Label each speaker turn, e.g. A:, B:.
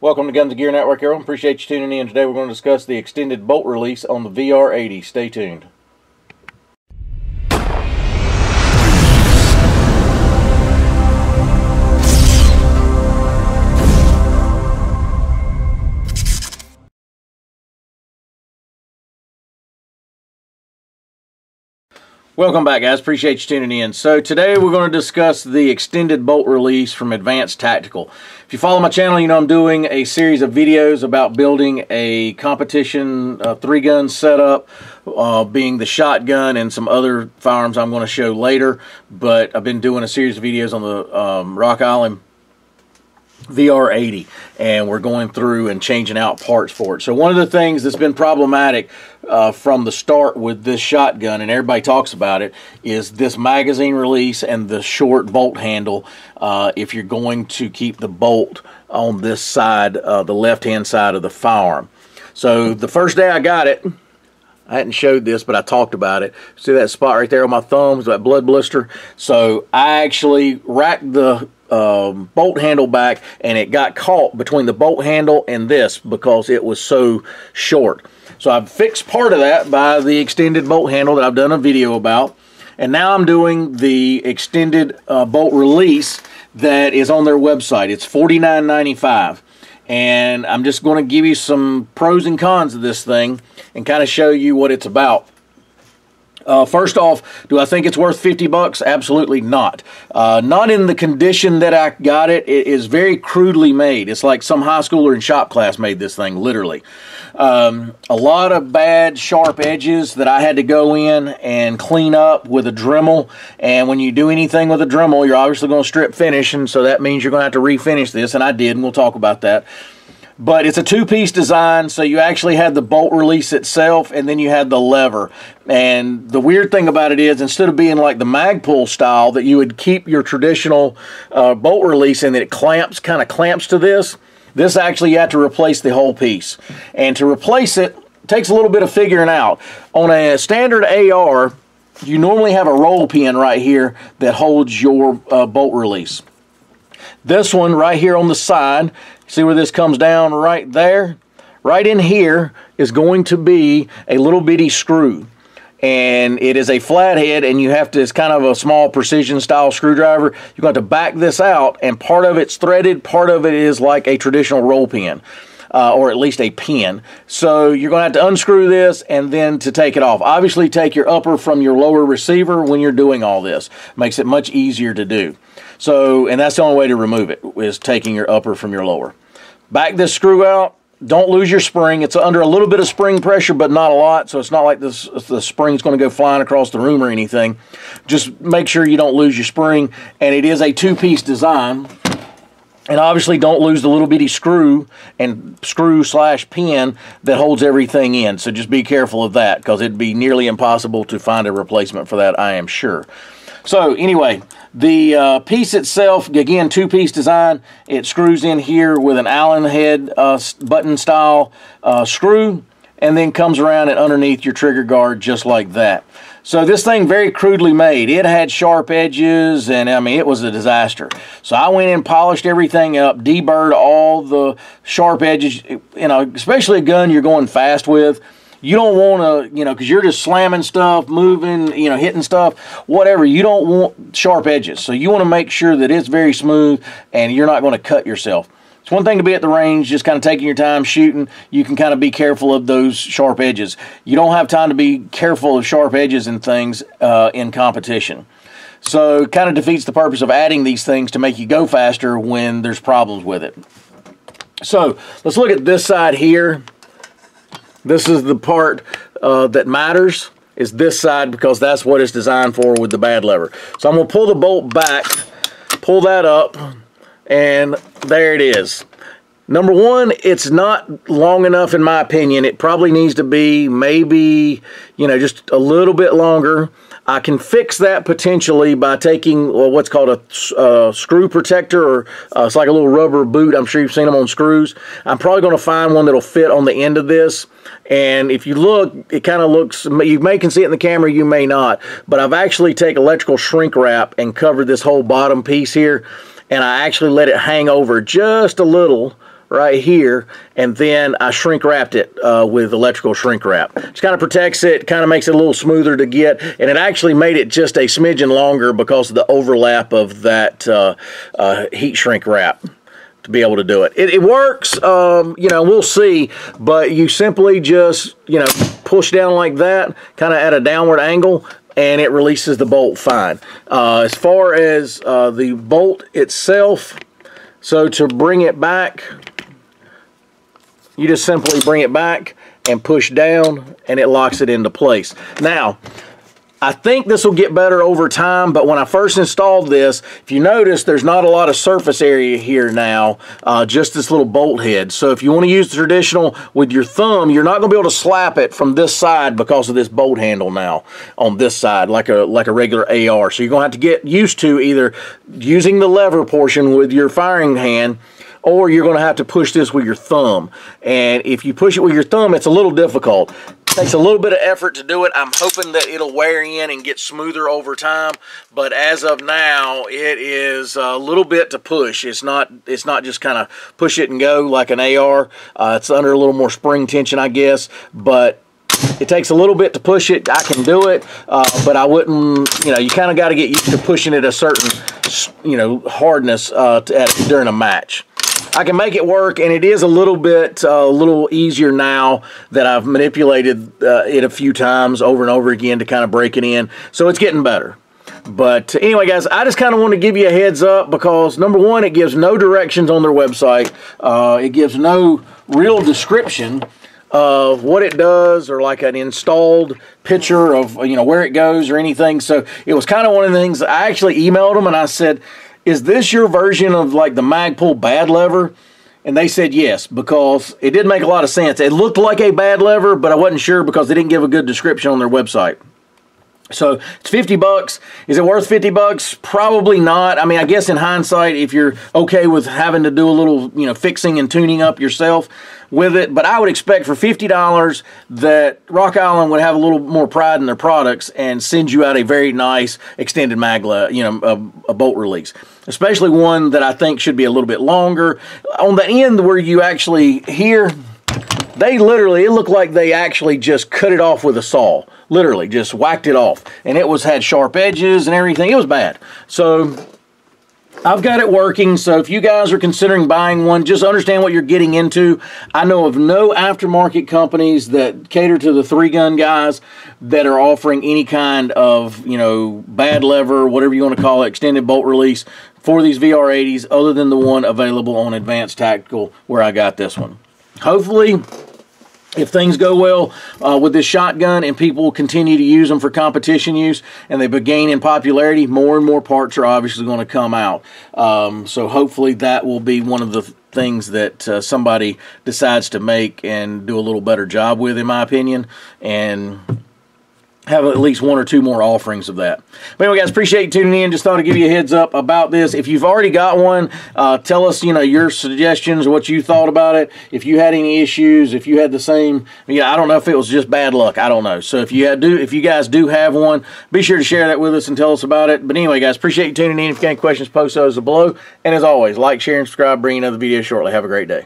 A: Welcome to Guns and Gear Network, everyone. Appreciate you tuning in. Today we're going to discuss the extended bolt release on the VR80. Stay tuned. Welcome back, guys. Appreciate you tuning in. So today we're going to discuss the extended bolt release from Advanced Tactical. If you follow my channel, you know I'm doing a series of videos about building a competition 3-gun setup, being the shotgun and some other firearms I'm going to show later. But I've been doing a series of videos on the Rock Island VR80, and we're going through and changing out parts for it. So one of the things that's been problematic from the start with this shotgun, and everybody talks about it, is this magazine release and the short bolt handle if you're going to keep the bolt on this side, the left-hand side of the firearm. So the first day I got it, I hadn't showed this, but I talked about it. See that spot right there on my thumbs, that blood blister? So I actually racked the bolt handle back, and it got caught between the bolt handle and this because it was so short. So I've fixed part of that by the extended bolt handle that I've done a video about, and now I'm doing the extended bolt release that is on their website. It's $49.95, and I'm just going to give you some pros and cons of this thing and kind of show you what it's about. First off, do I think it's worth 50 bucks? Absolutely not. Not in the condition that I got it. It is very crudely made. It's like some high schooler in shop class made this thing, literally. A lot of bad, sharp edges that I had to go in and clean up with a Dremel. And when you do anything with a Dremel, you're obviously going to strip finish, and so that means you're going to have to refinish this, and I did, and we'll talk about that. But it's a two-piece design, so you actually had the bolt release itself, and then you had the lever. And the weird thing about it is, instead of being like the Magpul style, that you would keep your traditional bolt release and it kind of clamps to this, this actually you have to replace the whole piece. And to replace it takes a little bit of figuring out. On a standard AR, you normally have a roll pin right here that holds your bolt release. This one right here on the side, see where this comes down right there? Right in here is going to be a little bitty screw. And it is a flathead, and you have to, it's kind of a small precision style screwdriver. You're going to back this out, and part of it's threaded, part of it is like a traditional roll pin. Or at least a pin. So you're going to have to unscrew this and then to take it off. Obviously take your upper from your lower receiver when you're doing all this. Makes it much easier to do. So, and that's the only way to remove it, is taking your upper from your lower. Back this screw out. Don't lose your spring. It's under a little bit of spring pressure, but not a lot, so it's not like the spring's going to go flying across the room or anything. Just make sure you don't lose your spring, and it is a two-piece design. And obviously don't lose the little bitty screw and screw/pin that holds everything in. So just be careful of that, because it'd be nearly impossible to find a replacement for that, I am sure. So anyway, the piece itself, again, two-piece design. It screws in here with an Allen head button style screw, and then comes around and underneath your trigger guard just like that. So this thing very crudely made. It had sharp edges, and I mean, it was a disaster. So I went in, polished everything up, deburred all the sharp edges. You know, especially a gun you're going fast with. You don't want to, you know, because you're just slamming stuff, moving, you know, hitting stuff, whatever. You don't want sharp edges. So you want to make sure that it's very smooth and you're not going to cut yourself. It's one thing to be at the range, just kind of taking your time shooting. You can kind of be careful of those sharp edges. You don't have time to be careful of sharp edges and things in competition. So it kind of defeats the purpose of adding these things to make you go faster when there's problems with it. So let's look at this side here. This is the part that matters, is this side, because that's what it's designed for with the bad lever. So I'm going to pull the bolt back, pull that up, and there it is. Number one, it's not long enough in my opinion. It probably needs to be maybe, you know, just a little bit longer. I can fix that potentially by taking what's called a screw protector, or it's like a little rubber boot. I'm sure you've seen them on screws. I'm probably going to find one that'll fit on the end of this. And if you look, it kind of looks, you may can see it in the camera, you may not. But I've actually taken electrical shrink wrap and covered this whole bottom piece here. And I actually let it hang over just a little right here, and then I shrink wrapped it with electrical shrink wrap. Just kind of protects it, kind of makes it a little smoother to get, and it actually made it just a smidgen longer because of the overlap of that heat shrink wrap to be able to do it. It works, you know, we'll see, but you simply just, you know, push down like that, kind of at a downward angle, and it releases the bolt fine. As far as the bolt itself, so to bring it back, you just simply bring it back and push down, and it locks it into place. Now, I think this will get better over time, but when I first installed this, if you notice, there's not a lot of surface area here now, just this little bolt head. So if you want to use the traditional with your thumb, you're not going to be able to slap it from this side because of this bolt handle now on this side, like a regular AR. So you're going to have to get used to either using the lever portion with your firing hand, or you're going to have to push this with your thumb. And if you push it with your thumb, it's a little difficult. Takes a little bit of effort to do it. I'm hoping that it'll wear in and get smoother over time, but as of now, it is a little bit to push. It's not just kind of push it and go like an AR. It's under a little more spring tension, I guess, but it takes a little bit to push it. I can do it, but I wouldn't, you know, you kind of got to get used to pushing it a certain, you know, hardness during a match. I can make it work, and it is a little easier now that I've manipulated it a few times over and over again to kind of break it in. So it's getting better. But anyway, guys, I just kind of want to give you a heads up because, number one, it gives no directions on their website. It gives no real description of what it does or like an installed picture of, you know, where it goes or anything. So it was kind of one of the things I actually emailed them and I said, is this your version of like the Magpul bad lever? And they said yes, because it didn't make a lot of sense. It looked like a bad lever, but I wasn't sure because they didn't give a good description on their website. So it's 50 bucks. Is it worth 50 bucks? Probably not. I mean, I guess in hindsight, if you're okay with having to do a little, you know, fixing and tuning up yourself with it, but I would expect for $50 that Rock Island would have a little more pride in their products and send you out a very nice extended mag, you know, a bolt release, especially one that I think should be a little bit longer. On the end where you actually hear, they literally, it looked like they actually just cut it off with a saw. Literally, just whacked it off. And it had sharp edges and everything. It was bad. So I've got it working. So if you guys are considering buying one, just understand what you're getting into. I know of no aftermarket companies that cater to the 3-gun guys that are offering any kind of, you know, bad lever, whatever you want to call it, extended bolt release for these VR80s, other than the one available on Advanced Tactical where I got this one. Hopefully, if things go well with this shotgun and people continue to use them for competition use and they gain in popularity, more and more parts are obviously going to come out. So hopefully that will be one of the things that somebody decides to make and do a little better job with, in my opinion, and have at least 1 or 2 more offerings of that. But anyway, guys, appreciate you tuning in. Just thought I'd give you a heads up about this. If you've already got one, tell us, you know, your suggestions, what you thought about it. If you had any issues, if you had the same, I don't know if it was just bad luck. I don't know. So if you guys do have one, be sure to share that with us and tell us about it. But anyway, guys, appreciate you tuning in. If you got any questions, post those below. And as always, like, share, and subscribe. Bring another video shortly. Have a great day.